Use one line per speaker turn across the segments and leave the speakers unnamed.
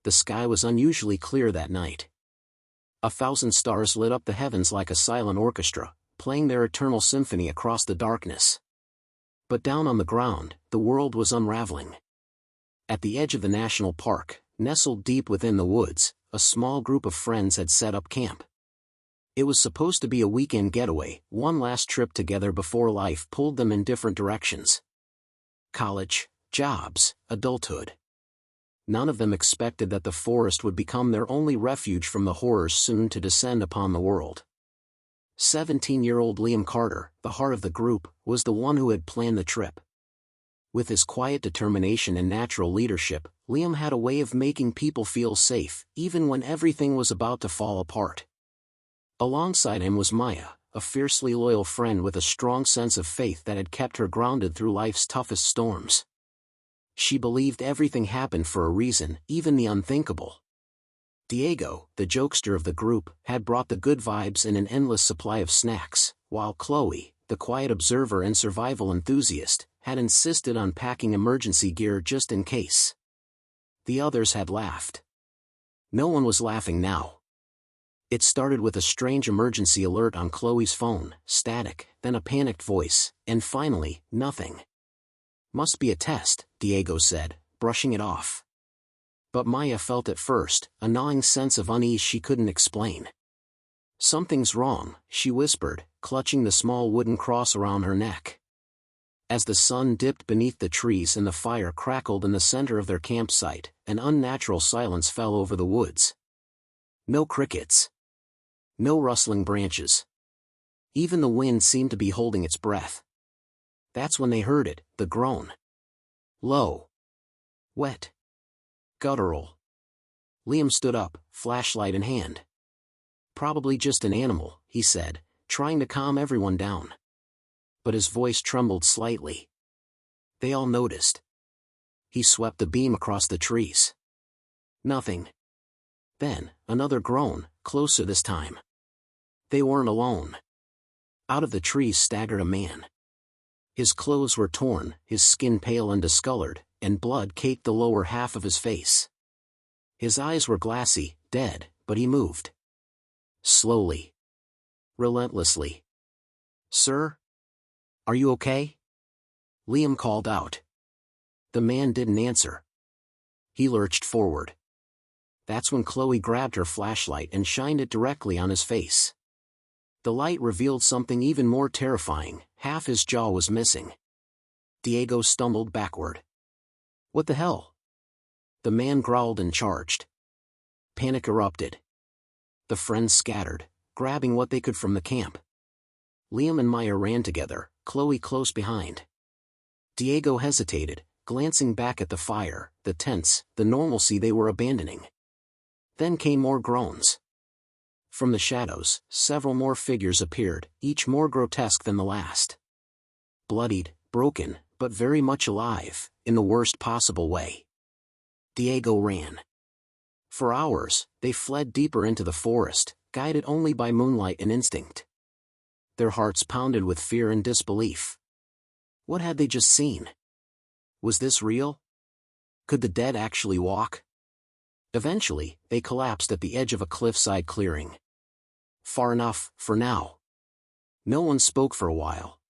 The sky was unusually clear that night. 1,000 stars lit up the heavens like a silent orchestra, playing their eternal symphony across the darkness. But down on the ground, the world was unraveling. At the edge of the national park, nestled deep within the woods, a small group of friends had set up camp. It was supposed to be a weekend getaway, one last trip together before life pulled them in different directions. College, jobs, adulthood. None of them expected that the forest would become their only refuge from the horrors soon to descend upon the world. 17-year-old Liam Carter, the heart of the group, was the one who had planned the trip. With his quiet determination and natural leadership, Liam had a way of making people feel safe, even when everything was about to fall apart. Alongside him was Maya, a fiercely loyal friend with a strong sense of faith that had kept her grounded through life's toughest storms. She believed everything happened for a reason, even the unthinkable. Diego, the jokester of the group, had brought the good vibes and an endless supply of snacks, while Chloe, the quiet observer and survival enthusiast, had insisted on packing emergency gear just in case. The others had laughed. No one was laughing now. It started with a strange emergency alert on Chloe's phone, static, then a panicked voice, and finally, nothing. "Must be a test," Diego said, brushing it off. But Maya felt it first, a gnawing sense of unease she couldn't explain. "Something's wrong," she whispered, clutching the small wooden cross around her neck. As the sun dipped beneath the trees and the fire crackled in the center of their campsite, an unnatural silence fell over the woods. No crickets. No rustling branches. Even the wind seemed to be holding its breath. That's when they heard it, the groan. Low. Wet. Guttural. Liam stood up, flashlight in hand. "Probably just an animal," he said, trying to calm everyone down. But his voice trembled slightly. They all noticed. He swept the beam across the trees. Nothing. Then, another groan, closer this time. They weren't alone. Out of the trees staggered a man. His clothes were torn, his skin pale and discolored, and blood caked the lower half of his face. His eyes were glassy, dead, but he moved. Slowly. Relentlessly. "Sir? Are you okay?" Liam called out. The man didn't answer. He lurched forward. That's when Chloe grabbed her flashlight and shined it directly on his face. The light revealed something even more terrifying. Half his jaw was missing. Diego stumbled backward. "What the hell?" The man growled and charged. Panic erupted. The friends scattered, grabbing what they could from the camp. Liam and Maya ran together, Chloe close behind. Diego hesitated, glancing back at the fire, the tents, the normalcy they were abandoning. Then came more groans. From the shadows, several more figures appeared, each more grotesque than the last. Bloodied, broken, but very much alive, in the worst possible way. Diego ran. For hours, they fled deeper into the forest, guided only by moonlight and instinct. Their hearts pounded with fear and disbelief. What had they just seen? Was this real? Could the dead actually walk? Eventually, they collapsed at the edge of a cliffside clearing. Far enough, for now. No one spoke for a while.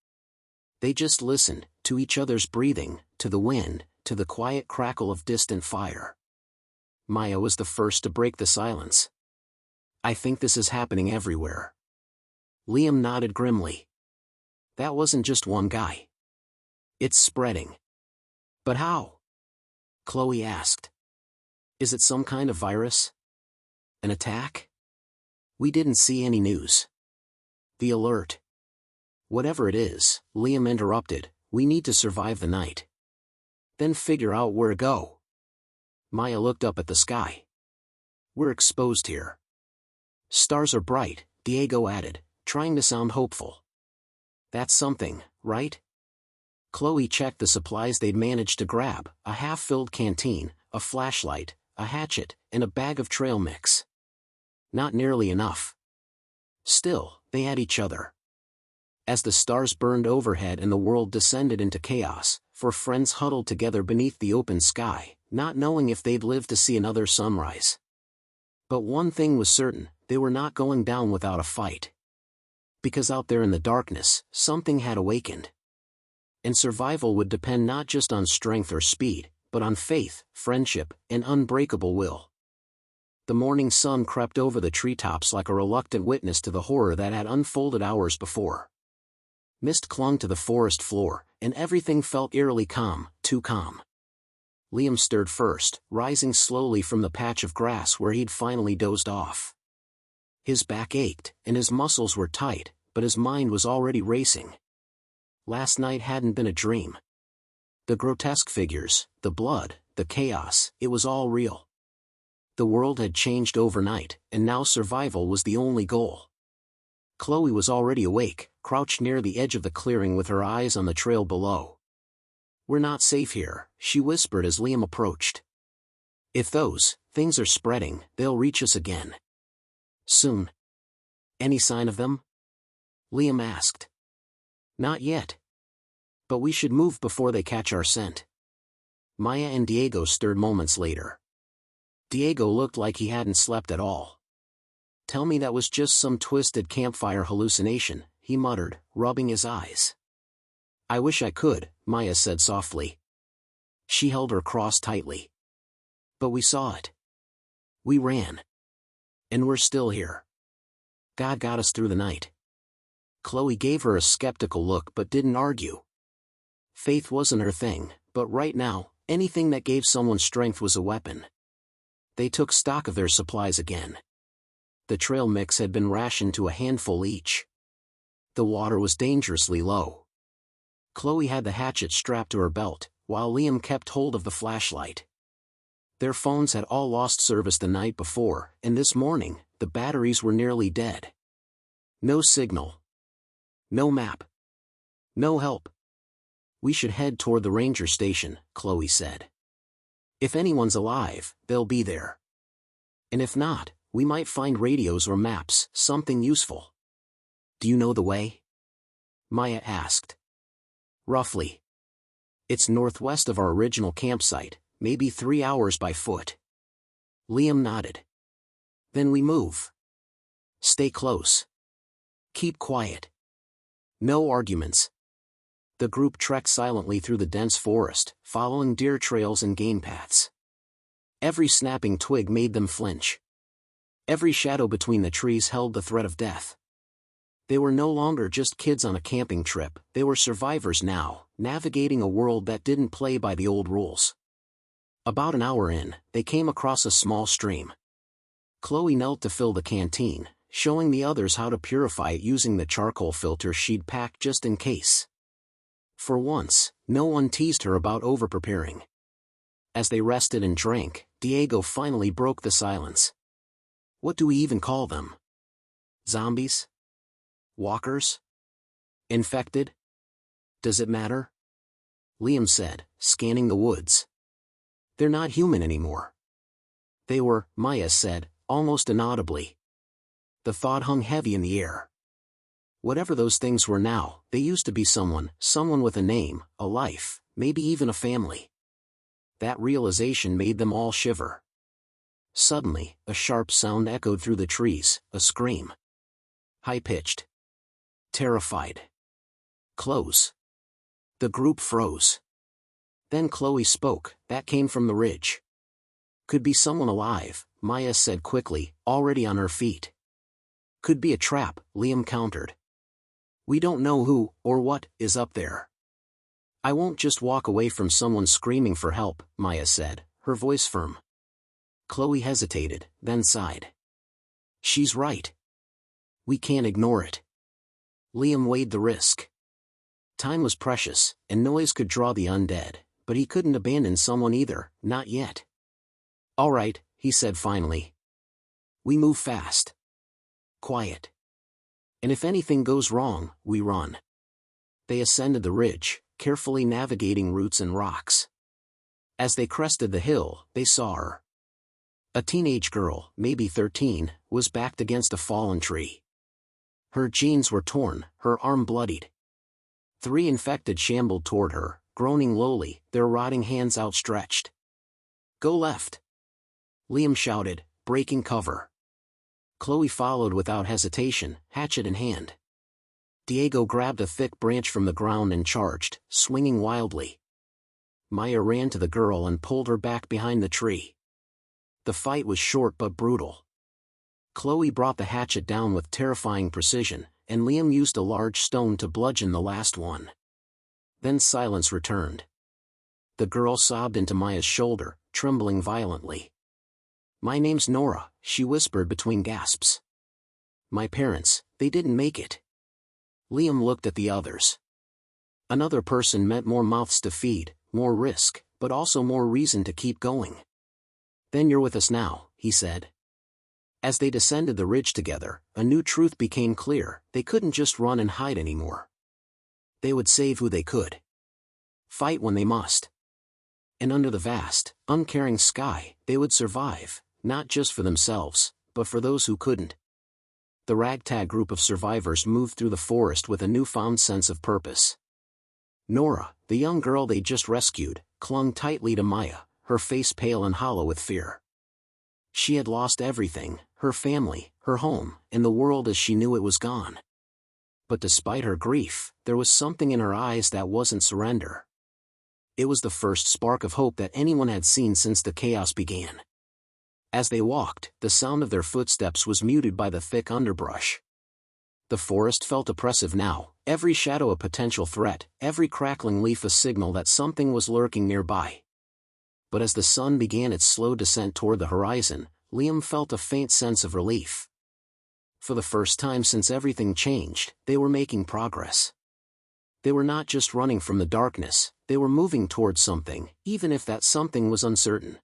They just listened, to each other's breathing, to the wind, to the quiet crackle of distant fire. Maya was the first to break the silence. "I think this is happening everywhere." Liam nodded grimly. "That wasn't just one guy. It's spreading." "But how?" Chloe asked. "Is it some kind of virus? An attack?" "We didn't see any news." "The alert." "Whatever it is," Liam interrupted, "we need to survive the night. Then figure out where to go." Maya looked up at the sky. "We're exposed here." "Stars are bright," Diego added, trying to sound hopeful. "That's something, right?" Chloe checked the supplies they'd managed to grab, a half-filled canteen, a flashlight, a hatchet, and a bag of trail mix. Not nearly enough. Still, they had each other. As the stars burned overhead and the world descended into chaos, four friends huddled together beneath the open sky, not knowing if they'd live to see another sunrise. But one thing was certain, they were not going down without a fight. Because out there in the darkness, something had awakened. And survival would depend not just on strength or speed, but on faith, friendship, and unbreakable will. The morning sun crept over the treetops like a reluctant witness to the horror that had unfolded hours before. Mist clung to the forest floor, and everything felt eerily calm, too calm. Liam stirred first, rising slowly from the patch of grass where he'd finally dozed off. His back ached, and his muscles were tight, but his mind was already racing. Last night hadn't been a dream. The grotesque figures, the blood, the chaos, it was all real. The world had changed overnight, and now survival was the only goal. Chloe was already awake, crouched near the edge of the clearing with her eyes on the trail below. "We're not safe here," she whispered as Liam approached. "If those things are spreading, they'll reach us again. Soon." "Any sign of them?" Liam asked. "Not yet. But we should move before they catch our scent." Maya and Diego stirred moments later. Diego looked like he hadn't slept at all. "Tell me that was just some twisted campfire hallucination," he muttered, rubbing his eyes. "I wish I could," Maya said softly. She held her cross tightly. "But we saw it. We ran. And we're still here. God got us through the night." Chloe gave her a skeptical look but didn't argue. Faith wasn't her thing, but right now, anything that gave someone strength was a weapon. They took stock of their supplies again. The trail mix had been rationed to a handful each. The water was dangerously low. Chloe had the hatchet strapped to her belt, while Liam kept hold of the flashlight. Their phones had all lost service the night before, and this morning, the batteries were nearly dead. No signal. No map. No help. "We should head toward the ranger station," Chloe said. "If anyone's alive, they'll be there. And if not, we might find radios or maps, something useful." "Do you know the way?" Maya asked. "Roughly. It's northwest of our original campsite, maybe 3 hours by foot." Liam nodded. "Then we move. Stay close. Keep quiet. No arguments." The group trekked silently through the dense forest, following deer trails and game paths. Every snapping twig made them flinch. Every shadow between the trees held the threat of death. They were no longer just kids on a camping trip, they were survivors now, navigating a world that didn't play by the old rules. About an hour in, they came across a small stream. Chloe knelt to fill the canteen, showing the others how to purify it using the charcoal filter she'd packed just in case. For once, no one teased her about over-preparing. As they rested and drank, Diego finally broke the silence. "What do we even call them? Zombies? Walkers? Infected? Does it matter?" Liam said, scanning the woods. "They're not human anymore." "They were," Maya said, almost inaudibly. The thought hung heavy in the air. Whatever those things were now, they used to be someone with a name, a life, maybe even a family. That realization made them all shiver. Suddenly, a sharp sound echoed through the trees, a scream. High-pitched. Terrified. "Close." The group froze. Then Chloe spoke, "That came from the ridge." "Could be someone alive," Maya said quickly, already on her feet. "Could be a trap," Liam countered. "We don't know who, or what, is up there." "I won't just walk away from someone screaming for help," Maya said, her voice firm. Chloe hesitated, then sighed. "She's right. We can't ignore it." Liam weighed the risk. Time was precious, and noise could draw the undead, but he couldn't abandon someone either, not yet. "All right," he said finally. "We move fast. Quiet. And if anything goes wrong, we run." They ascended the ridge, carefully navigating roots and rocks. As they crested the hill, they saw her. A teenage girl, maybe 13, was backed against a fallen tree. Her jeans were torn, her arm bloodied. 3 infected shambled toward her, groaning lowly, their rotting hands outstretched. Go left! Liam shouted, breaking cover. Chloe followed without hesitation, hatchet in hand. Diego grabbed a thick branch from the ground and charged, swinging wildly. Maya ran to the girl and pulled her back behind the tree. The fight was short but brutal. Chloe brought the hatchet down with terrifying precision, and Liam used a large stone to bludgeon the last one. Then silence returned. The girl sobbed into Maya's shoulder, trembling violently. My name's Nora, she whispered between gasps. My parents, they didn't make it. Liam looked at the others. Another person meant more mouths to feed, more risk, but also more reason to keep going. Then you're with us now, he said. As they descended the ridge together, a new truth became clear: they couldn't just run and hide anymore. They would save who they could. Fight when they must. And under the vast, uncaring sky, they would survive, not just for themselves, but for those who couldn't. The ragtag group of survivors moved through the forest with a newfound sense of purpose. Nora, the young girl they just rescued, clung tightly to Maya, her face pale and hollow with fear. She had lost everything: her family, her home, and the world as she knew it was gone. But despite her grief, there was something in her eyes that wasn't surrender. It was the first spark of hope that anyone had seen since the chaos began. As they walked, the sound of their footsteps was muted by the thick underbrush. The forest felt oppressive now, every shadow a potential threat, every crackling leaf a signal that something was lurking nearby. But as the sun began its slow descent toward the horizon, Liam felt a faint sense of relief. For the first time since everything changed, they were making progress. They were not just running from the darkness, they were moving towards something, even if that something was uncertain.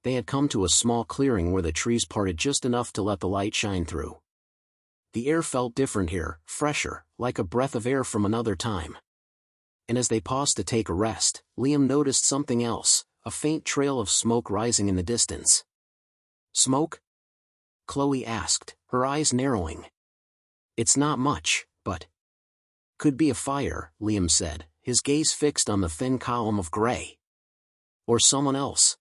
They had come to a small clearing where the trees parted just enough to let the light shine through. The air felt different here, fresher, like a breath of air from another time. And as they paused to take a rest, Liam noticed something else: a faint trail of smoke rising in the distance. Smoke? Chloe asked, her eyes narrowing. It's not much, but... Could be a fire, Liam said, his gaze fixed on the thin column of gray. Or someone else.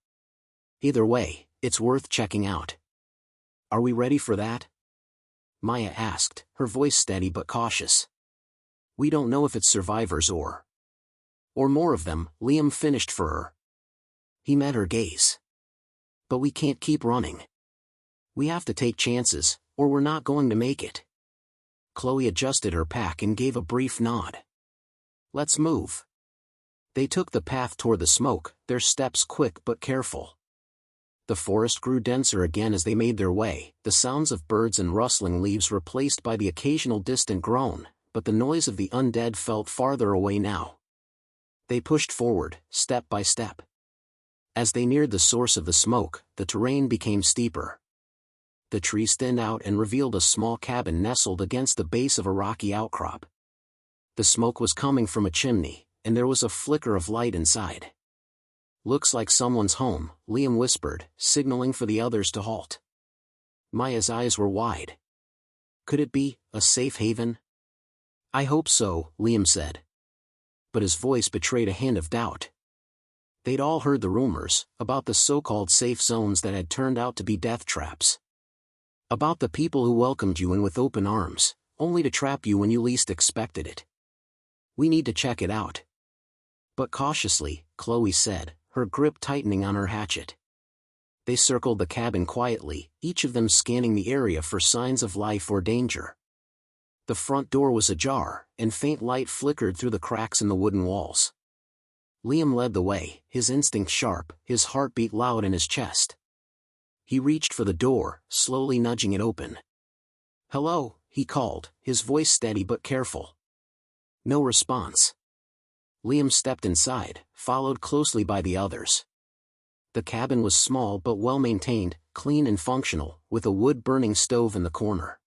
Either way, it's worth checking out. Are we ready for that? Maya asked, her voice steady but cautious. We don't know if it's survivors or more of them, Liam finished for her. He met her gaze. But we can't keep running. We have to take chances, or we're not going to make it. Chloe adjusted her pack and gave a brief nod. Let's move. They took the path toward the smoke, their steps quick but careful. The forest grew denser again as they made their way, the sounds of birds and rustling leaves replaced by the occasional distant groan, but the noise of the undead felt farther away now. They pushed forward, step by step. As they neared the source of the smoke, the terrain became steeper. The trees thinned out and revealed a small cabin nestled against the base of a rocky outcrop. The smoke was coming from a chimney, and there was a flicker of light inside. Looks like someone's home, Liam whispered, signaling for the others to halt. Maya's eyes were wide. Could it be a safe haven? I hope so, Liam said. But his voice betrayed a hint of doubt. They'd all heard the rumors about the so-called safe zones that had turned out to be death traps. About the people who welcomed you in with open arms, only to trap you when you least expected it. We need to check it out. But cautiously, Chloe said, her grip tightening on her hatchet. They circled the cabin quietly, each of them scanning the area for signs of life or danger. The front door was ajar, and faint light flickered through the cracks in the wooden walls. Liam led the way, his instinct sharp, his heartbeat loud in his chest. He reached for the door, slowly nudging it open. Hello, he called, his voice steady but careful. No response. Liam stepped inside, followed closely by the others. The cabin was small but well-maintained, clean and functional, with a wood-burning stove in the corner.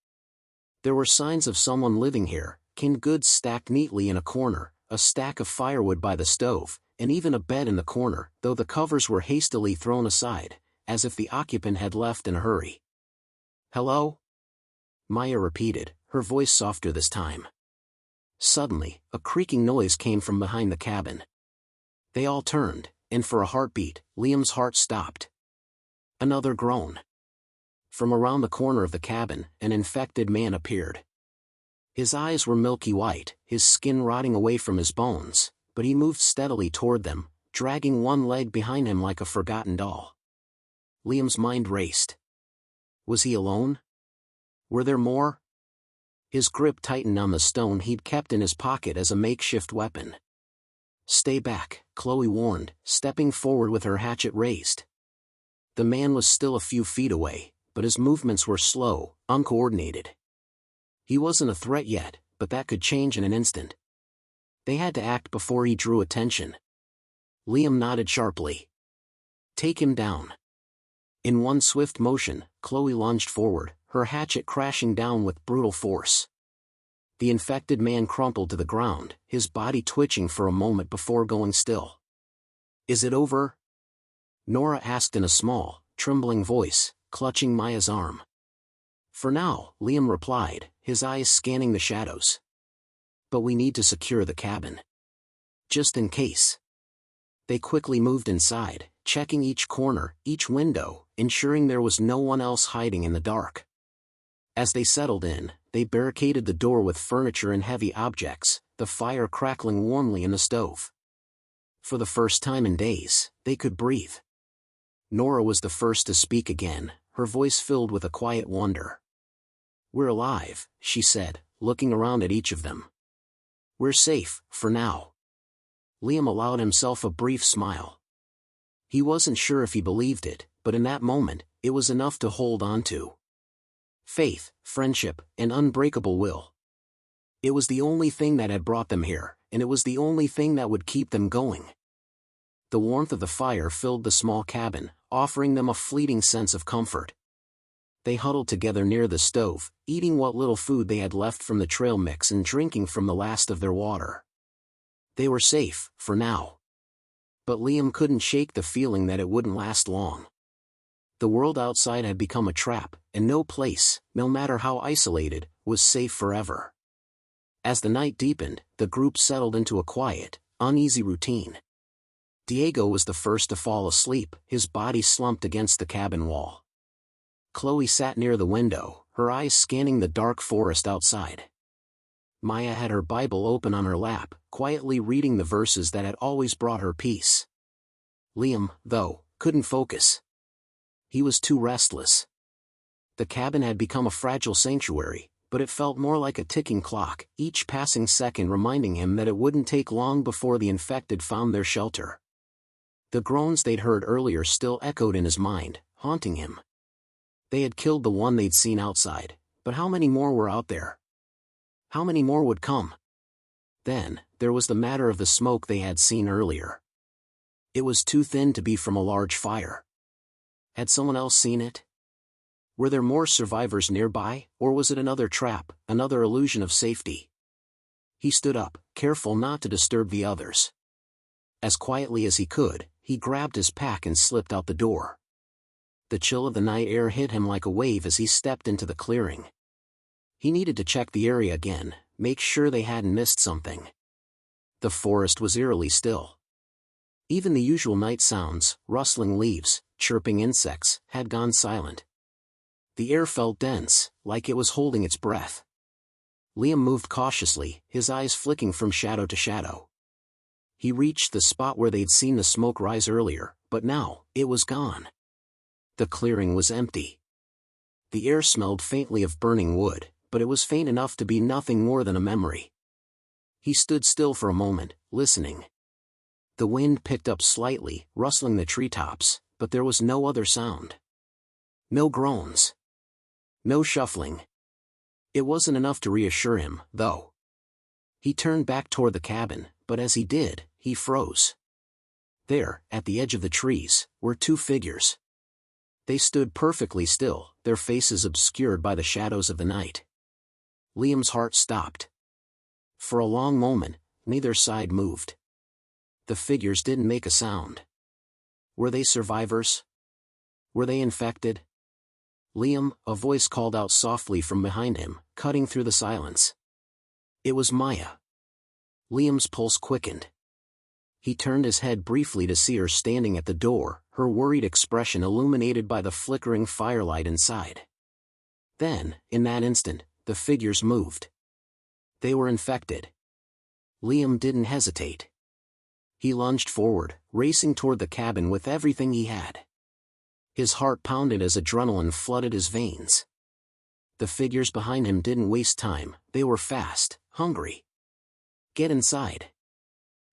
There were signs of someone living here, canned goods stacked neatly in a corner, a stack of firewood by the stove, and even a bed in the corner, though the covers were hastily thrown aside, as if the occupant had left in a hurry. Hello? Maya repeated, her voice softer this time. Suddenly, a creaking noise came from behind the cabin. They all turned, and for a heartbeat, Liam's heart stopped. Another groan. From around the corner of the cabin, an infected man appeared. His eyes were milky white, his skin rotting away from his bones, but he moved steadily toward them, dragging one leg behind him like a forgotten doll. Liam's mind raced. Was he alone? Were there more? His grip tightened on the stone he'd kept in his pocket as a makeshift weapon. "Stay back," Chloe warned, stepping forward with her hatchet raised. The man was still a few feet away, but his movements were slow, uncoordinated. He wasn't a threat yet, but that could change in an instant. They had to act before he drew attention. Liam nodded sharply. "Take him down." In one swift motion, Chloe lunged forward, her hatchet crashing down with brutal force. The infected man crumpled to the ground, his body twitching for a moment before going still. "Is it over?" Nora asked in a small, trembling voice, clutching Maya's arm. "For now," Liam replied, his eyes scanning the shadows. "But we need to secure the cabin. Just in case." They quickly moved inside, checking each corner, each window, ensuring there was no one else hiding in the dark. As they settled in, they barricaded the door with furniture and heavy objects, the fire crackling warmly in the stove. For the first time in days, they could breathe. Nora was the first to speak again, her voice filled with a quiet wonder. "We're alive," she said, looking around at each of them. "We're safe, for now." Liam allowed himself a brief smile. He wasn't sure if he believed it, but in that moment, it was enough to hold on to. Faith, friendship, and unbreakable will. It was the only thing that had brought them here, and it was the only thing that would keep them going. The warmth of the fire filled the small cabin, offering them a fleeting sense of comfort. They huddled together near the stove, eating what little food they had left from the trail mix and drinking from the last of their water. They were safe, for now. But Liam couldn't shake the feeling that it wouldn't last long. The world outside had become a trap, and no place, no matter how isolated, was safe forever. As the night deepened, the group settled into a quiet, uneasy routine. Diego was the first to fall asleep, his body slumped against the cabin wall. Chloe sat near the window, her eyes scanning the dark forest outside. Maya had her Bible open on her lap, quietly reading the verses that had always brought her peace. Liam, though, couldn't focus. He was too restless. The cabin had become a fragile sanctuary, but it felt more like a ticking clock, each passing second reminding him that it wouldn't take long before the infected found their shelter. The groans they'd heard earlier still echoed in his mind, haunting him. They had killed the one they'd seen outside, but how many more were out there? How many more would come? Then, there was the matter of the smoke they had seen earlier. It was too thin to be from a large fire. Had someone else seen it? Were there more survivors nearby, or was it another trap, another illusion of safety? He stood up, careful not to disturb the others. As quietly as he could, he grabbed his pack and slipped out the door. The chill of the night air hit him like a wave as he stepped into the clearing. He needed to check the area again, make sure they hadn't missed something. The forest was eerily still. Even the usual night sounds, rustling leaves, chirping insects, had gone silent. The air felt dense, like it was holding its breath. Liam moved cautiously, his eyes flicking from shadow to shadow. He reached the spot where they'd seen the smoke rise earlier, but now, it was gone. The clearing was empty. The air smelled faintly of burning wood, but it was faint enough to be nothing more than a memory. He stood still for a moment, listening. The wind picked up slightly, rustling the treetops, but there was no other sound. No groans. No shuffling. It wasn't enough to reassure him, though. He turned back toward the cabin, but as he did, he froze. There, at the edge of the trees, were two figures. They stood perfectly still, their faces obscured by the shadows of the night. Liam's heart stopped. For a long moment, neither side moved. The figures didn't make a sound. Were they survivors? Were they infected? "Liam," a voice called out softly from behind him, cutting through the silence. It was Maya. Liam's pulse quickened. He turned his head briefly to see her standing at the door, her worried expression illuminated by the flickering firelight inside. Then, in that instant, the figures moved. They were infected. Liam didn't hesitate. He lunged forward, racing toward the cabin with everything he had. His heart pounded as adrenaline flooded his veins. The figures behind him didn't waste time, they were fast, hungry. "Get inside.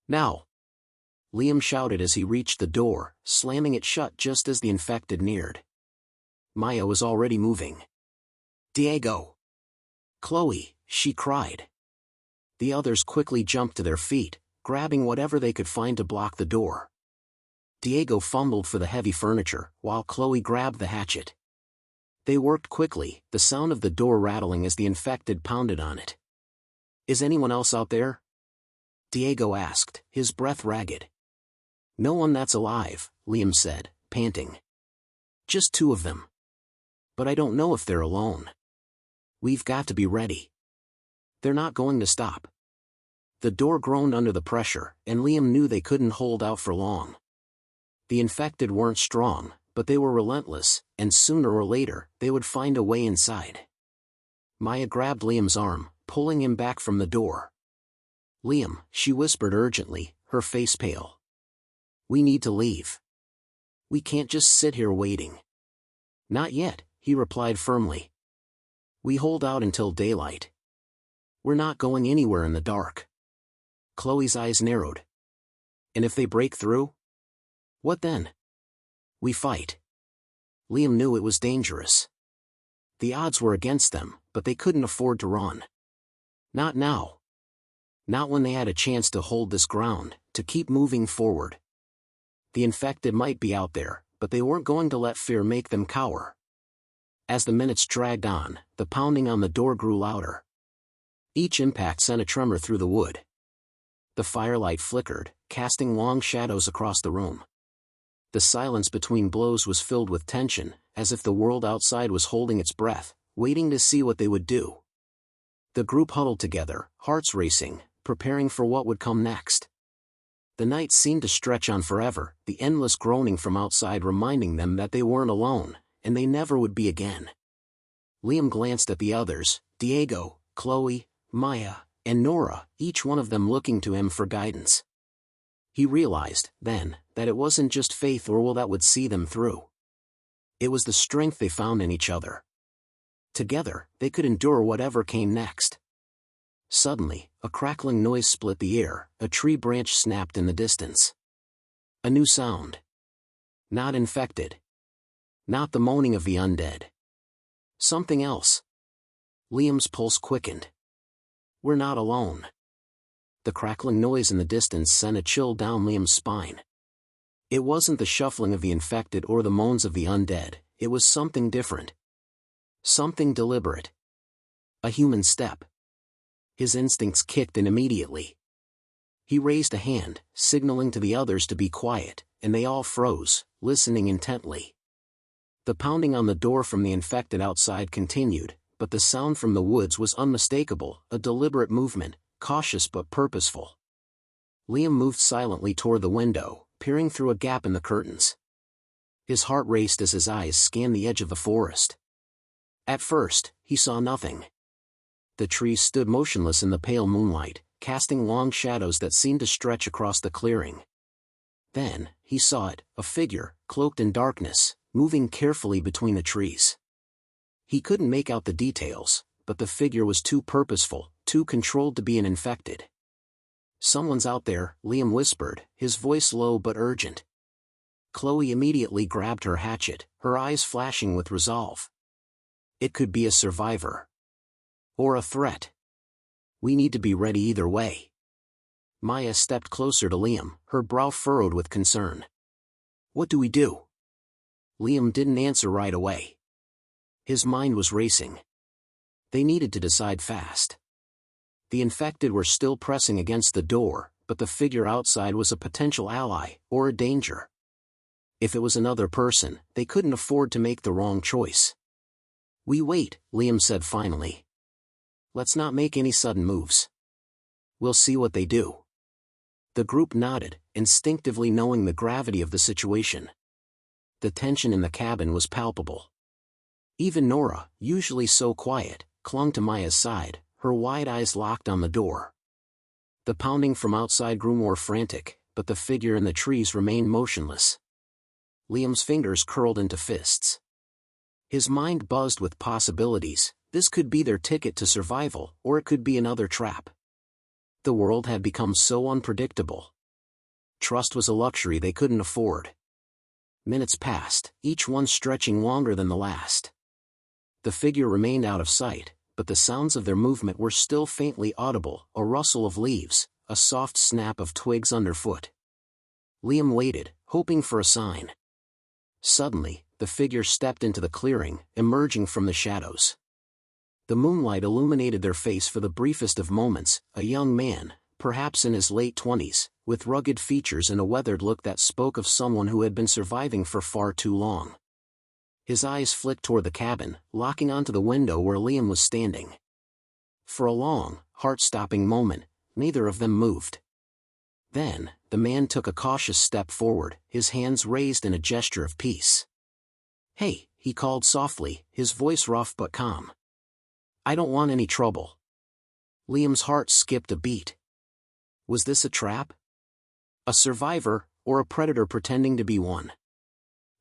Now!" Liam shouted as he reached the door, slamming it shut just as the infected neared. Maya was already moving. "Diego! Chloe!" she cried. The others quickly jumped to their feet, grabbing whatever they could find to block the door. Diego fumbled for the heavy furniture, while Chloe grabbed the hatchet. They worked quickly, the sound of the door rattling as the infected pounded on it. "Is anyone else out there?" Diego asked, his breath ragged. "No one that's alive," Liam said, panting. "Just 2 of them. But I don't know if they're alone. We've got to be ready. They're not going to stop." The door groaned under the pressure, and Liam knew they couldn't hold out for long. The infected weren't strong, but they were relentless, and sooner or later, they would find a way inside. Maya grabbed Liam's arm, pulling him back from the door. "Liam," she whispered urgently, her face pale. "We need to leave. We can't just sit here waiting." "Not yet," he replied firmly. "We hold out until daylight. We're not going anywhere in the dark." Chloe's eyes narrowed. "And if they break through? What then?" "We fight." Liam knew it was dangerous. The odds were against them, but they couldn't afford to run. Not now. Not when they had a chance to hold this ground, to keep moving forward. The infected might be out there, but they weren't going to let fear make them cower. As the minutes dragged on, the pounding on the door grew louder. Each impact sent a tremor through the wood. The firelight flickered, casting long shadows across the room. The silence between blows was filled with tension, as if the world outside was holding its breath, waiting to see what they would do. The group huddled together, hearts racing, preparing for what would come next. The night seemed to stretch on forever, the endless groaning from outside reminding them that they weren't alone, and they never would be again. Liam glanced at the others, Diego, Chloe, Maya, and Nora, each one of them looking to him for guidance. He realized, then, that it wasn't just faith or will that would see them through. It was the strength they found in each other. Together, they could endure whatever came next. Suddenly, a crackling noise split the air, a tree branch snapped in the distance. A new sound. Not infected. Not the moaning of the undead. Something else. Liam's pulse quickened. "We're not alone." The crackling noise in the distance sent a chill down Liam's spine. It wasn't the shuffling of the infected or the moans of the undead, it was something different. Something deliberate. A human step. His instincts kicked in immediately. He raised a hand, signaling to the others to be quiet, and they all froze, listening intently. The pounding on the door from the infected outside continued, but the sound from the woods was unmistakable, a deliberate movement, cautious but purposeful. Liam moved silently toward the window, peering through a gap in the curtains. His heart raced as his eyes scanned the edge of the forest. At first, he saw nothing. The trees stood motionless in the pale moonlight, casting long shadows that seemed to stretch across the clearing. Then, he saw it, a figure, cloaked in darkness, moving carefully between the trees. He couldn't make out the details, but the figure was too purposeful, too controlled to be an infected. "Someone's out there," Liam whispered, his voice low but urgent. Chloe immediately grabbed her hatchet, her eyes flashing with resolve. It could be a survivor. Or a threat. We need to be ready either way. Maya stepped closer to Liam, her brow furrowed with concern. "What do we do?" Liam didn't answer right away. His mind was racing. They needed to decide fast. The infected were still pressing against the door, but the figure outside was a potential ally, or a danger. If it was another person, they couldn't afford to make the wrong choice. "We wait," Liam said finally. "Let's not make any sudden moves. We'll see what they do." The group nodded, instinctively knowing the gravity of the situation. The tension in the cabin was palpable. Even Nora, usually so quiet, clung to Maya's side, her wide eyes locked on the door. The pounding from outside grew more frantic, but the figure in the trees remained motionless. Liam's fingers curled into fists. His mind buzzed with possibilities. This could be their ticket to survival, or it could be another trap. The world had become so unpredictable. Trust was a luxury they couldn't afford. Minutes passed, each one stretching longer than the last. The figure remained out of sight, but the sounds of their movement were still faintly audible, a rustle of leaves, a soft snap of twigs underfoot. Liam waited, hoping for a sign. Suddenly, the figure stepped into the clearing, emerging from the shadows. The moonlight illuminated their face for the briefest of moments, a young man, perhaps in his late 20s, with rugged features and a weathered look that spoke of someone who had been surviving for far too long. His eyes flicked toward the cabin, locking onto the window where Liam was standing. For a long, heart-stopping moment, neither of them moved. Then, the man took a cautious step forward, his hands raised in a gesture of peace. "Hey," he called softly, his voice rough but calm. "I don't want any trouble." Liam's heart skipped a beat. Was this a trap? A survivor, or a predator pretending to be one?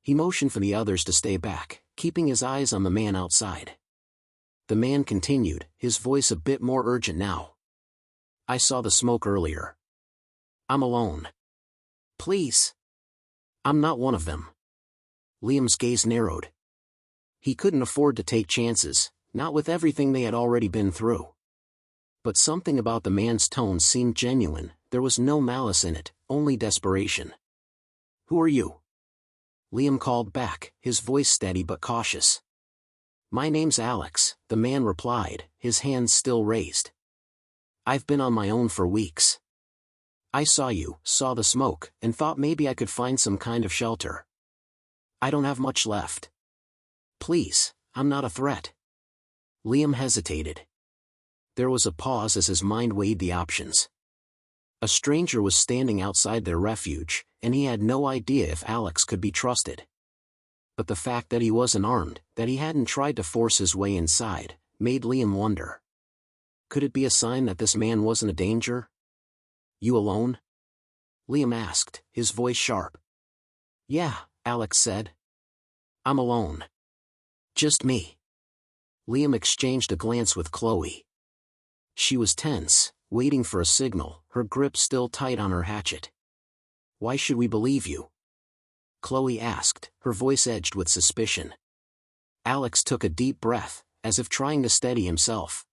He motioned for the others to stay back, keeping his eyes on the man outside. The man continued, his voice a bit more urgent now. "I saw the smoke earlier. I'm alone. Please. I'm not one of them." Liam's gaze narrowed. He couldn't afford to take chances, not with everything they had already been through. But something about the man's tone seemed genuine, there was no malice in it, only desperation. "Who are you?" Liam called back, his voice steady but cautious. "My name's Alex," the man replied, his hands still raised. "I've been on my own for weeks. I saw the smoke, and thought maybe I could find some kind of shelter. I don't have much left. Please, I'm not a threat." Liam hesitated. There was a pause as his mind weighed the options. A stranger was standing outside their refuge, and he had no idea if Alex could be trusted. But the fact that he wasn't armed, that he hadn't tried to force his way inside, made Liam wonder. Could it be a sign that this man wasn't a danger? "You alone?" Liam asked, his voice sharp. "Yeah," Alex said. "I'm alone. Just me." Liam exchanged a glance with Chloe. She was tense, waiting for a signal, her grip still tight on her hatchet. "Why should we believe you?" Chloe asked, her voice edged with suspicion. Alex took a deep breath, as if trying to steady himself.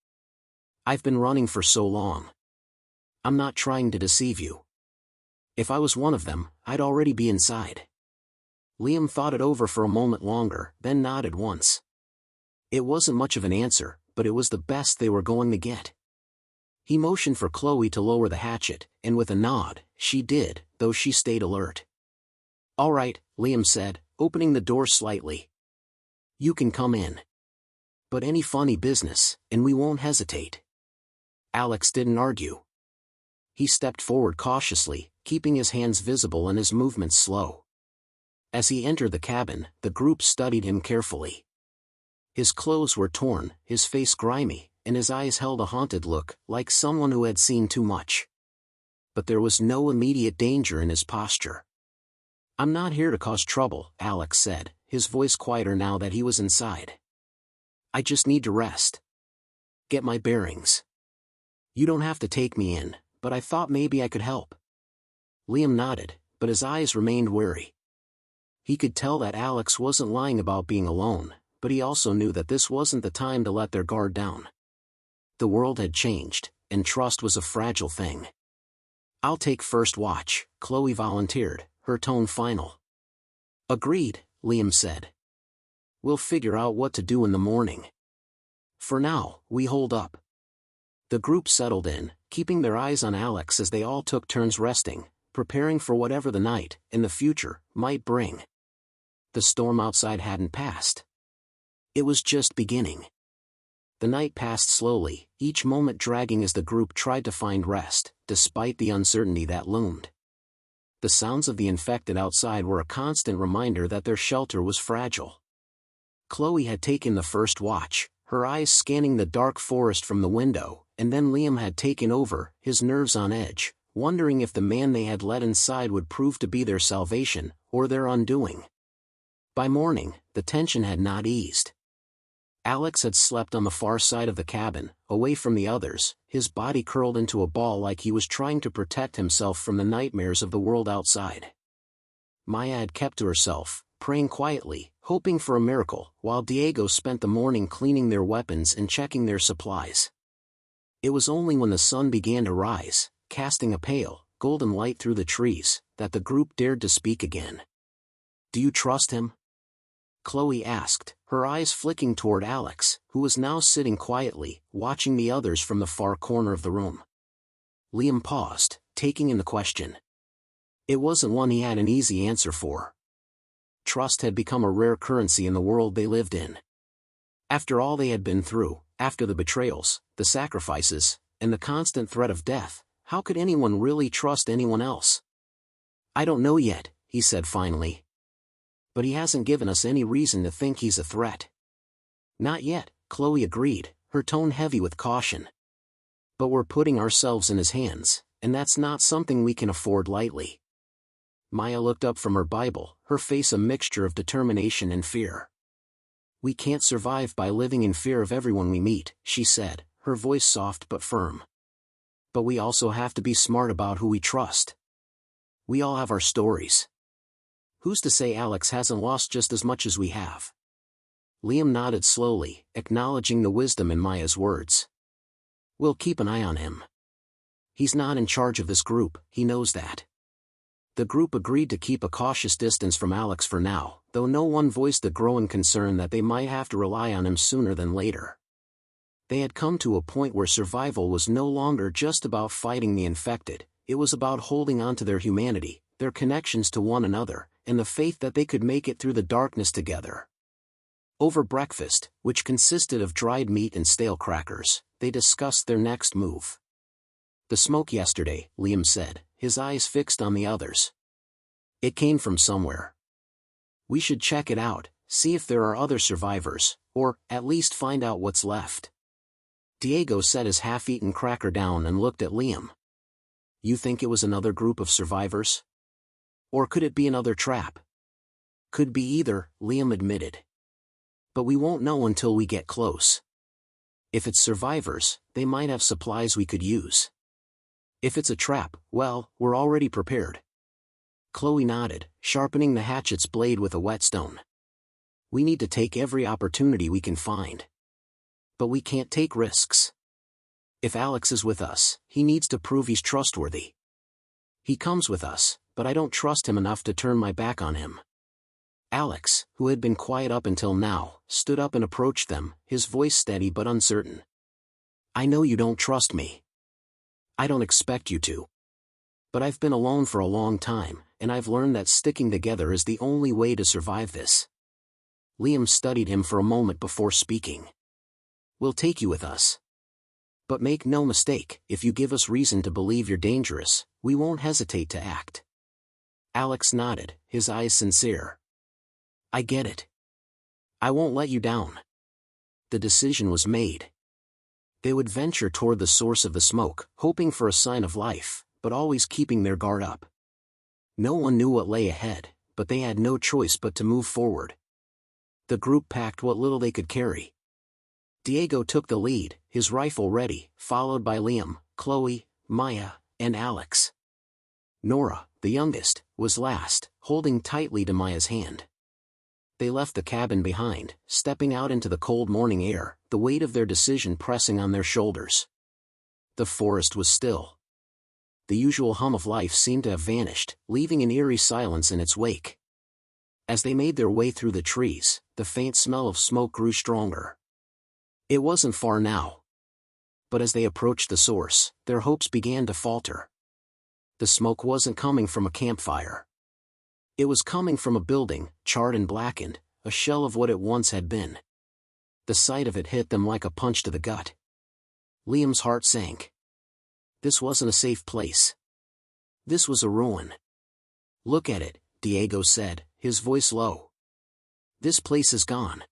"I've been running for so long. I'm not trying to deceive you. If I was one of them, I'd already be inside." Liam thought it over for a moment longer, then nodded once. It wasn't much of an answer, but it was the best they were going to get. He motioned for Chloe to lower the hatchet, and with a nod, she did, though she stayed alert. "All right," Liam said, opening the door slightly. "You can come in. But any funny business, and we won't hesitate." Alex didn't argue. He stepped forward cautiously, keeping his hands visible and his movements slow. As he entered the cabin, the group studied him carefully. His clothes were torn, his face grimy, and his eyes held a haunted look, like someone who had seen too much. But there was no immediate danger in his posture. "I'm not here to cause trouble," Alex said, his voice quieter now that he was inside. "I just need to rest. Get my bearings. You don't have to take me in, but I thought maybe I could help." Liam nodded, but his eyes remained wary. He could tell that Alex wasn't lying about being alone, but he also knew that this wasn't the time to let their guard down. The world had changed, and trust was a fragile thing. "I'll take first watch," Chloe volunteered, her tone final. "Agreed," Liam said. "We'll figure out what to do in the morning. For now, we hold up." The group settled in, keeping their eyes on Alex as they all took turns resting, preparing for whatever the night, in the future, might bring. The storm outside hadn't passed. It was just beginning. The night passed slowly, each moment dragging as the group tried to find rest, despite the uncertainty that loomed. The sounds of the infected outside were a constant reminder that their shelter was fragile. Chloe had taken the first watch, her eyes scanning the dark forest from the window, and then Liam had taken over, his nerves on edge, wondering if the man they had let inside would prove to be their salvation, or their undoing. By morning, the tension had not eased. Alex had slept on the far side of the cabin, away from the others, his body curled into a ball like he was trying to protect himself from the nightmares of the world outside. Maya had kept to herself, praying quietly, hoping for a miracle, while Diego spent the morning cleaning their weapons and checking their supplies. It was only when the sun began to rise, casting a pale, golden light through the trees, that the group dared to speak again. "Do you trust him?" Chloe asked, her eyes flicking toward Alex, who was now sitting quietly, watching the others from the far corner of the room. Liam paused, taking in the question. It wasn't one he had an easy answer for. Trust had become a rare currency in the world they lived in. After all they had been through, after the betrayals, the sacrifices, and the constant threat of death, how could anyone really trust anyone else? "I don't know yet," he said finally. "But he hasn't given us any reason to think he's a threat." "Not yet," Chloe agreed, her tone heavy with caution. "But we're putting ourselves in his hands, and that's not something we can afford lightly." Maya looked up from her Bible, her face a mixture of determination and fear. "We can't survive by living in fear of everyone we meet," she said, her voice soft but firm. "But we also have to be smart about who we trust. We all have our stories. Who's to say Alex hasn't lost just as much as we have?" Liam nodded slowly, acknowledging the wisdom in Maya's words. "We'll keep an eye on him. He's not in charge of this group, he knows that." The group agreed to keep a cautious distance from Alex for now, though no one voiced a growing concern that they might have to rely on him sooner than later. They had come to a point where survival was no longer just about fighting the infected, it was about holding on to their humanity, their connections to one another, and the faith that they could make it through the darkness together. Over breakfast, which consisted of dried meat and stale crackers, they discussed their next move. "The smoke yesterday," Liam said, his eyes fixed on the others. "It came from somewhere. We should check it out, see if there are other survivors, or, at least find out what's left." Diego set his half-eaten cracker down and looked at Liam. "You think it was another group of survivors? Or could it be another trap?" "Could be either," Liam admitted. "But we won't know until we get close. If it's survivors, they might have supplies we could use. If it's a trap, well, we're already prepared." Chloe nodded, sharpening the hatchet's blade with a whetstone. "We need to take every opportunity we can find. But we can't take risks. If Alex is with us, he needs to prove he's trustworthy. He comes with us, but I don't trust him enough to turn my back on him." Alex, who had been quiet up until now, stood up and approached them, his voice steady but uncertain. "I know you don't trust me. I don't expect you to. But I've been alone for a long time, and I've learned that sticking together is the only way to survive this." Liam studied him for a moment before speaking. "We'll take you with us. But make no mistake, if you give us reason to believe you're dangerous, we won't hesitate to act." Alex nodded, his eyes sincere. "I get it. I won't let you down." The decision was made. They would venture toward the source of the smoke, hoping for a sign of life, but always keeping their guard up. No one knew what lay ahead, but they had no choice but to move forward. The group packed what little they could carry. Diego took the lead, his rifle ready, followed by Liam, Chloe, Maya, and Alex. Nora, the youngest, was last, holding tightly to Maya's hand. They left the cabin behind, stepping out into the cold morning air, the weight of their decision pressing on their shoulders. The forest was still. The usual hum of life seemed to have vanished, leaving an eerie silence in its wake. As they made their way through the trees, the faint smell of smoke grew stronger. It wasn't far now. But as they approached the source, their hopes began to falter. The smoke wasn't coming from a campfire. It was coming from a building, charred and blackened, a shell of what it once had been. The sight of it hit them like a punch to the gut. Liam's heart sank. This wasn't a safe place. This was a ruin. Look at it, Diego said, his voice low. This place is gone.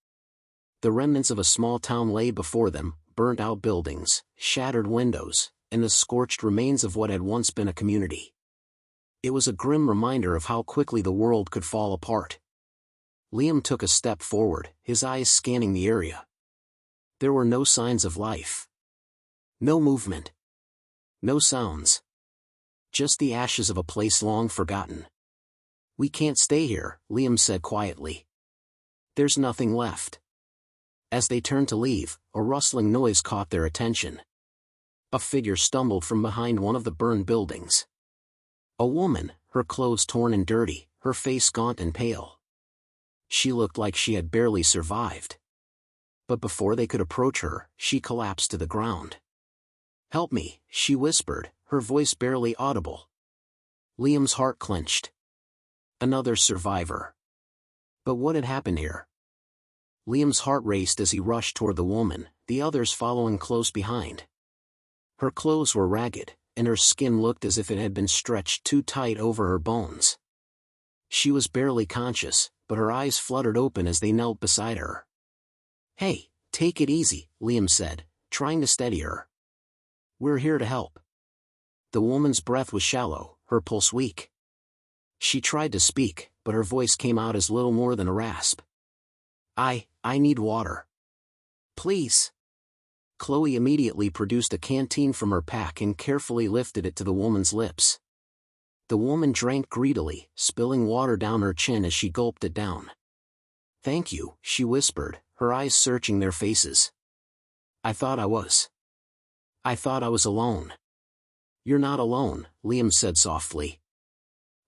The remnants of a small town lay before them, burnt-out buildings, shattered windows, and the scorched remains of what had once been a community. It was a grim reminder of how quickly the world could fall apart. Liam took a step forward, his eyes scanning the area. There were no signs of life. No movement. No sounds. Just the ashes of a place long forgotten. We can't stay here, Liam said quietly. There's nothing left. As they turned to leave, a rustling noise caught their attention. A figure stumbled from behind one of the burned buildings. A woman, her clothes torn and dirty, her face gaunt and pale. She looked like she had barely survived. But before they could approach her, she collapsed to the ground. Help me, she whispered, her voice barely audible. Liam's heart clenched. Another survivor. But what had happened here? Liam's heart raced as he rushed toward the woman, the others following close behind. Her clothes were ragged, and her skin looked as if it had been stretched too tight over her bones. She was barely conscious, but her eyes fluttered open as they knelt beside her. Hey, take it easy, Liam said, trying to steady her. We're here to help. The woman's breath was shallow, her pulse weak. She tried to speak, but her voice came out as little more than a rasp. I need water. Please. Chloe immediately produced a canteen from her pack and carefully lifted it to the woman's lips. The woman drank greedily, spilling water down her chin as she gulped it down. Thank you, she whispered, her eyes searching their faces. I thought I was alone. You're not alone, Liam said softly.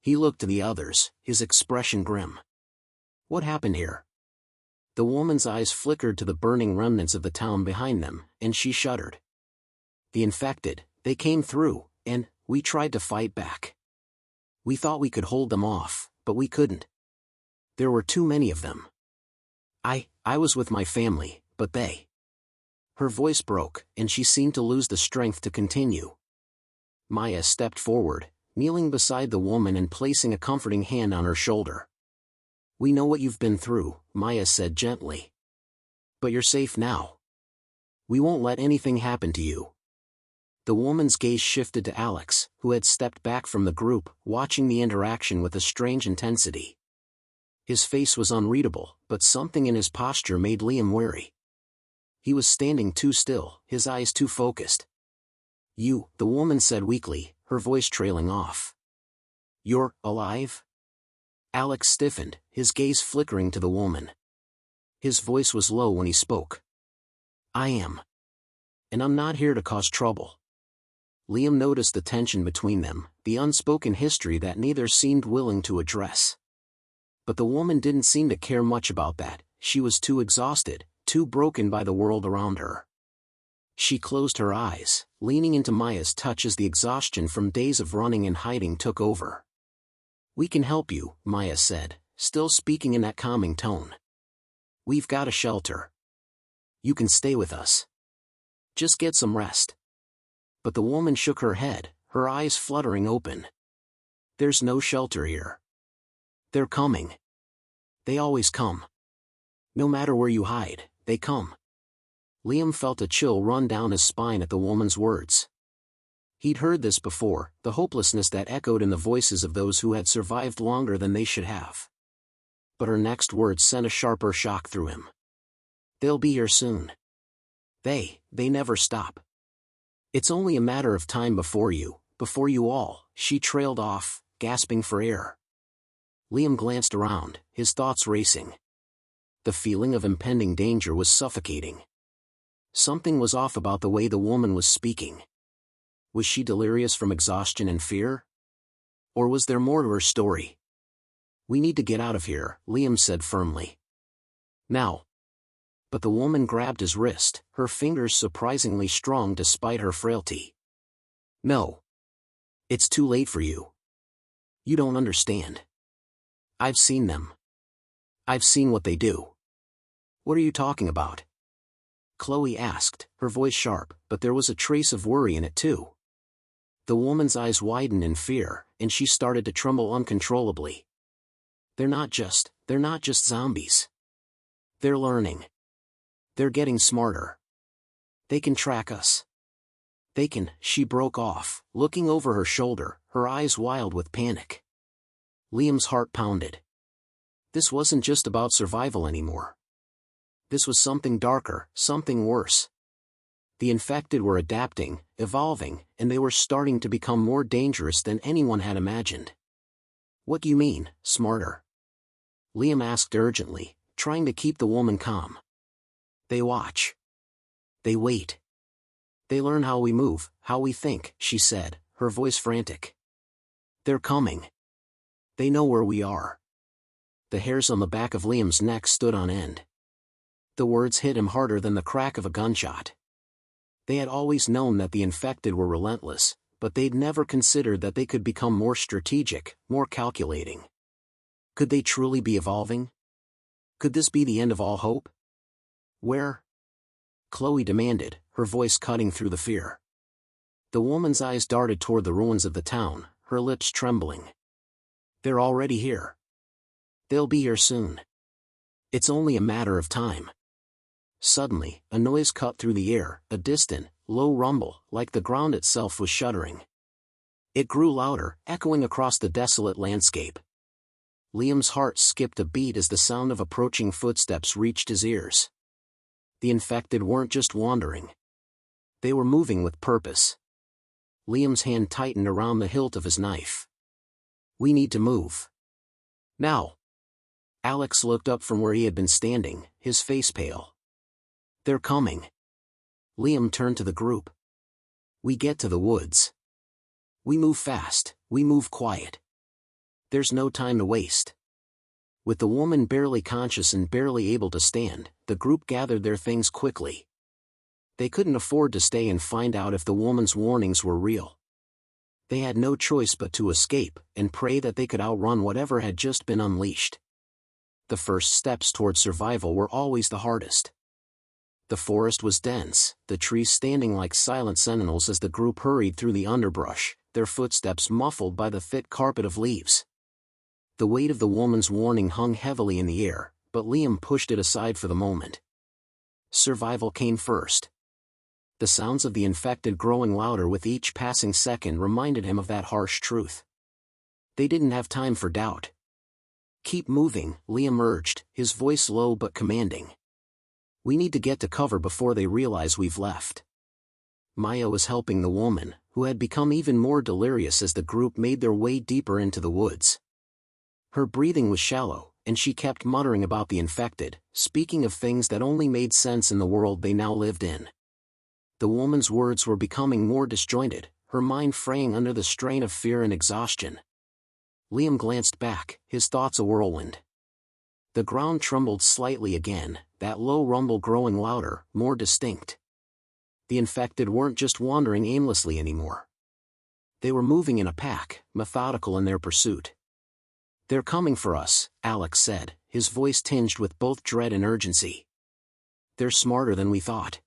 He looked to the others, his expression grim. What happened here? The woman's eyes flickered to the burning remnants of the town behind them, and she shuddered. The infected, they came through, and we tried to fight back. We thought we could hold them off, but we couldn't. There were too many of them. I was with my family, but they... Her voice broke, and she seemed to lose the strength to continue. Maya stepped forward, kneeling beside the woman and placing a comforting hand on her shoulder. We know what you've been through, Maya said gently. But you're safe now. We won't let anything happen to you. The woman's gaze shifted to Alex, who had stepped back from the group, watching the interaction with a strange intensity. His face was unreadable, but something in his posture made Liam wary. He was standing too still, his eyes too focused. You, the woman said weakly, her voice trailing off. You're alive? Alex stiffened, his gaze flickering to the woman. His voice was low when he spoke. I am. And I'm not here to cause trouble. Liam noticed the tension between them, the unspoken history that neither seemed willing to address. But the woman didn't seem to care much about that, she was too exhausted, too broken by the world around her. She closed her eyes, leaning into Maya's touch as the exhaustion from days of running and hiding took over. We can help you, Maya said, still speaking in that calming tone. We've got a shelter. You can stay with us. Just get some rest. But the woman shook her head, her eyes fluttering open. There's no shelter here. They're coming. They always come. No matter where you hide, they come. Liam felt a chill run down his spine at the woman's words. He'd heard this before, the hopelessness that echoed in the voices of those who had survived longer than they should have. But her next words sent a sharper shock through him. They'll be here soon. They never stop. It's only a matter of time before you all, she trailed off, gasping for air. Liam glanced around, his thoughts racing. The feeling of impending danger was suffocating. Something was off about the way the woman was speaking. Was she delirious from exhaustion and fear? Or was there more to her story? We need to get out of here, Liam said firmly. Now. But the woman grabbed his wrist, her fingers surprisingly strong despite her frailty. No. It's too late for you. You don't understand. I've seen them. I've seen what they do. What are you talking about? Chloe asked, her voice sharp, but there was a trace of worry in it too. The woman's eyes widened in fear, and she started to tremble uncontrollably. They're not just zombies. They're learning. They're getting smarter. They can track us. She broke off, looking over her shoulder, her eyes wild with panic. Liam's heart pounded. This wasn't just about survival anymore. This was something darker, something worse. The infected were adapting, evolving, and they were starting to become more dangerous than anyone had imagined. What do you mean, smarter? Liam asked urgently, trying to keep the woman calm. They watch. They wait. They learn how we move, how we think, she said, her voice frantic. They're coming. They know where we are. The hairs on the back of Liam's neck stood on end. The words hit him harder than the crack of a gunshot. They had always known that the infected were relentless, but they'd never considered that they could become more strategic, more calculating. Could they truly be evolving? Could this be the end of all hope? Where? Chloe demanded, her voice cutting through the fear. The woman's eyes darted toward the ruins of the town, her lips trembling. They're already here. They'll be here soon. It's only a matter of time. Suddenly, a noise cut through the air, a distant, low rumble, like the ground itself was shuddering. It grew louder, echoing across the desolate landscape. Liam's heart skipped a beat as the sound of approaching footsteps reached his ears. The infected weren't just wandering. They were moving with purpose. Liam's hand tightened around the hilt of his knife. We need to move. Now. Alex looked up from where he had been standing, his face pale. They're coming. Liam turned to the group. We get to the woods. We move fast, we move quiet. There's no time to waste. With the woman barely conscious and barely able to stand, the group gathered their things quickly. They couldn't afford to stay and find out if the woman's warnings were real. They had no choice but to escape, and pray that they could outrun whatever had just been unleashed. The first steps toward survival were always the hardest. The forest was dense, the trees standing like silent sentinels as the group hurried through the underbrush, their footsteps muffled by the thick carpet of leaves. The weight of the woman's warning hung heavily in the air, but Liam pushed it aside for the moment. Survival came first. The sounds of the infected growing louder with each passing second reminded him of that harsh truth. They didn't have time for doubt. Keep moving, Liam urged, his voice low but commanding. We need to get to cover before they realize we've left. Maya was helping the woman, who had become even more delirious as the group made their way deeper into the woods. Her breathing was shallow, and she kept muttering about the infected, speaking of things that only made sense in the world they now lived in. The woman's words were becoming more disjointed, her mind fraying under the strain of fear and exhaustion. Liam glanced back, his thoughts a whirlwind. The ground trembled slightly again, that low rumble growing louder, more distinct. The infected weren't just wandering aimlessly anymore. They were moving in a pack, methodical in their pursuit. They're coming for us, Alex said, his voice tinged with both dread and urgency. They're smarter than we thought.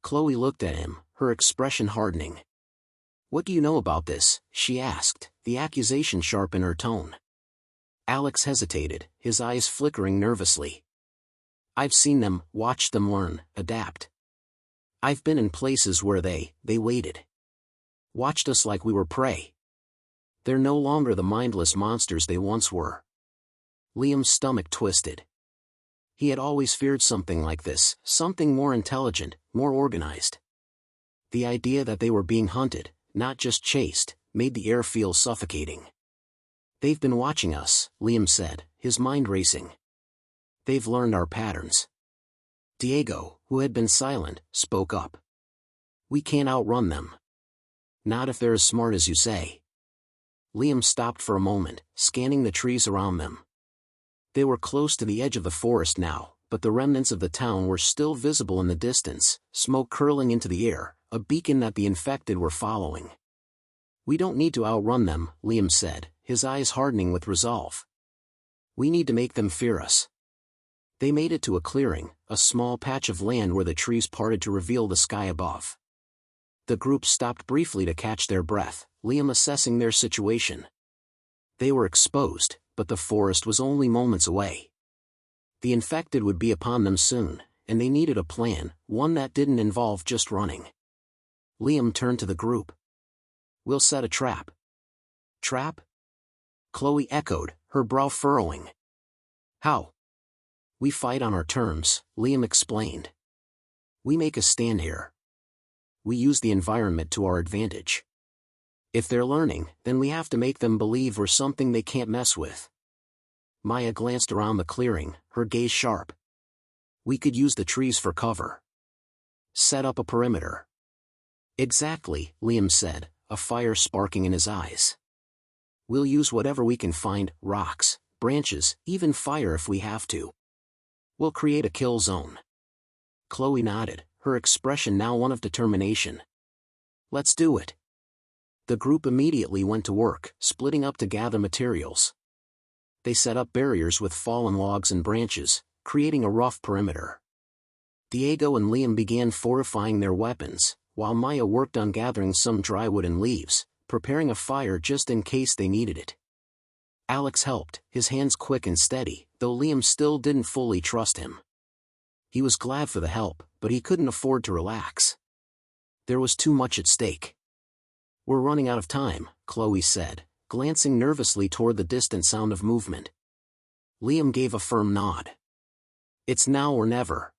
Chloe looked at him, her expression hardening. What do you know about this? She asked, the accusation sharp in her tone. Alex hesitated, his eyes flickering nervously. I've seen them, watched them learn, adapt. I've been in places where they waited. Watched us like we were prey. They're no longer the mindless monsters they once were. Liam's stomach twisted. He had always feared something like this, something more intelligent, more organized. The idea that they were being hunted, not just chased, made the air feel suffocating. They've been watching us, Liam said, his mind racing. They've learned our patterns. Diego, who had been silent, spoke up. We can't outrun them. Not if they're as smart as you say. Liam stopped for a moment, scanning the trees around them. They were close to the edge of the forest now, but the remnants of the town were still visible in the distance, smoke curling into the air, a beacon that the infected were following. We don't need to outrun them, Liam said, his eyes hardening with resolve. We need to make them fear us. They made it to a clearing, a small patch of land where the trees parted to reveal the sky above. The group stopped briefly to catch their breath, Liam assessing their situation. They were exposed, but the forest was only moments away. The infected would be upon them soon, and they needed a plan, one that didn't involve just running. Liam turned to the group. "We'll set a trap." "Trap?" Chloe echoed, her brow furrowing. "How?" "We fight on our terms," Liam explained. "We make a stand here. We use the environment to our advantage. If they're learning, then we have to make them believe we're something they can't mess with." Maya glanced around the clearing, her gaze sharp. "We could use the trees for cover. Set up a perimeter." "Exactly," Liam said, a fire sparking in his eyes. "We'll use whatever we can find, rocks, branches, even fire if we have to. We'll create a kill zone." Chloe nodded, her expression now one of determination. "Let's do it." The group immediately went to work, splitting up to gather materials. They set up barriers with fallen logs and branches, creating a rough perimeter. Diego and Liam began fortifying their weapons, while Maya worked on gathering some dry wood and leaves, preparing a fire just in case they needed it. Alex helped, his hands quick and steady, though Liam still didn't fully trust him. He was glad for the help, but he couldn't afford to relax. There was too much at stake. "We're running out of time," Chloe said, glancing nervously toward the distant sound of movement. Liam gave a firm nod. "It's now or never."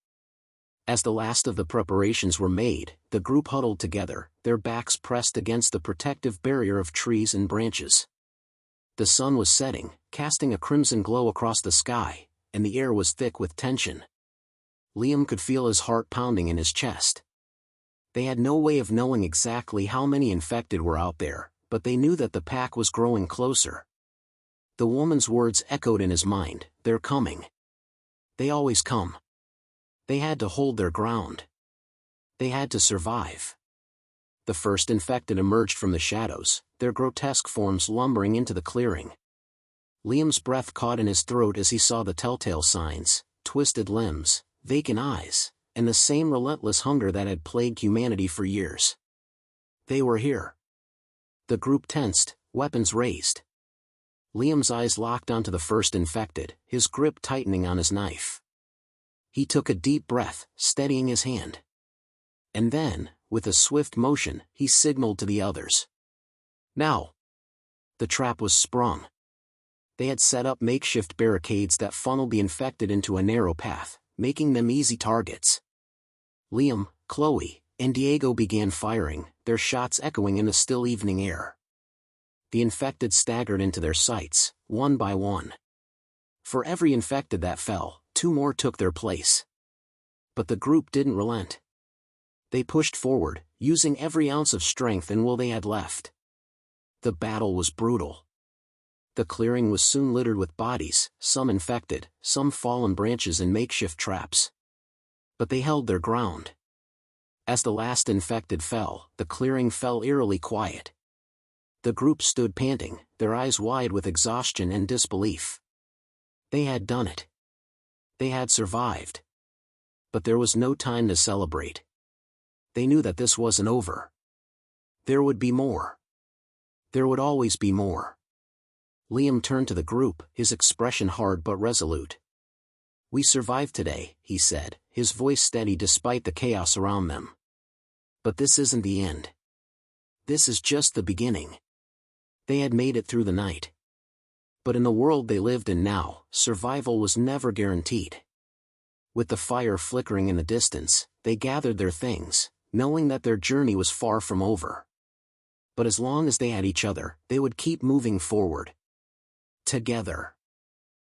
As the last of the preparations were made, the group huddled together, their backs pressed against the protective barrier of trees and branches. The sun was setting, casting a crimson glow across the sky, and the air was thick with tension. Liam could feel his heart pounding in his chest. They had no way of knowing exactly how many infected were out there, but they knew that the pack was growing closer. The woman's words echoed in his mind, "They're coming. They always come." They had to hold their ground. They had to survive. The first infected emerged from the shadows, their grotesque forms lumbering into the clearing. Liam's breath caught in his throat as he saw the telltale signs: twisted limbs, vacant eyes, and the same relentless hunger that had plagued humanity for years. They were here. The group tensed, weapons raised. Liam's eyes locked onto the first infected, his grip tightening on his knife. He took a deep breath, steadying his hand. And then, with a swift motion, he signaled to the others. "Now!" The trap was sprung. They had set up makeshift barricades that funneled the infected into a narrow path, making them easy targets. Liam, Chloe, and Diego began firing, their shots echoing in the still evening air. The infected staggered into their sights, one by one. For every infected that fell, two more took their place. But the group didn't relent. They pushed forward, using every ounce of strength and will they had left. The battle was brutal. The clearing was soon littered with bodies, some infected, some fallen branches and makeshift traps. But they held their ground. As the last infected fell, the clearing fell eerily quiet. The group stood panting, their eyes wide with exhaustion and disbelief. They had done it. They had survived. But there was no time to celebrate. They knew that this wasn't over. There would be more. There would always be more. Liam turned to the group, his expression hard but resolute. "We survived today," he said, his voice steady despite the chaos around them. "But this isn't the end. This is just the beginning." They had made it through the night. But in the world they lived in now, survival was never guaranteed. With the fire flickering in the distance, they gathered their things, knowing that their journey was far from over. But as long as they had each other, they would keep moving forward. Together.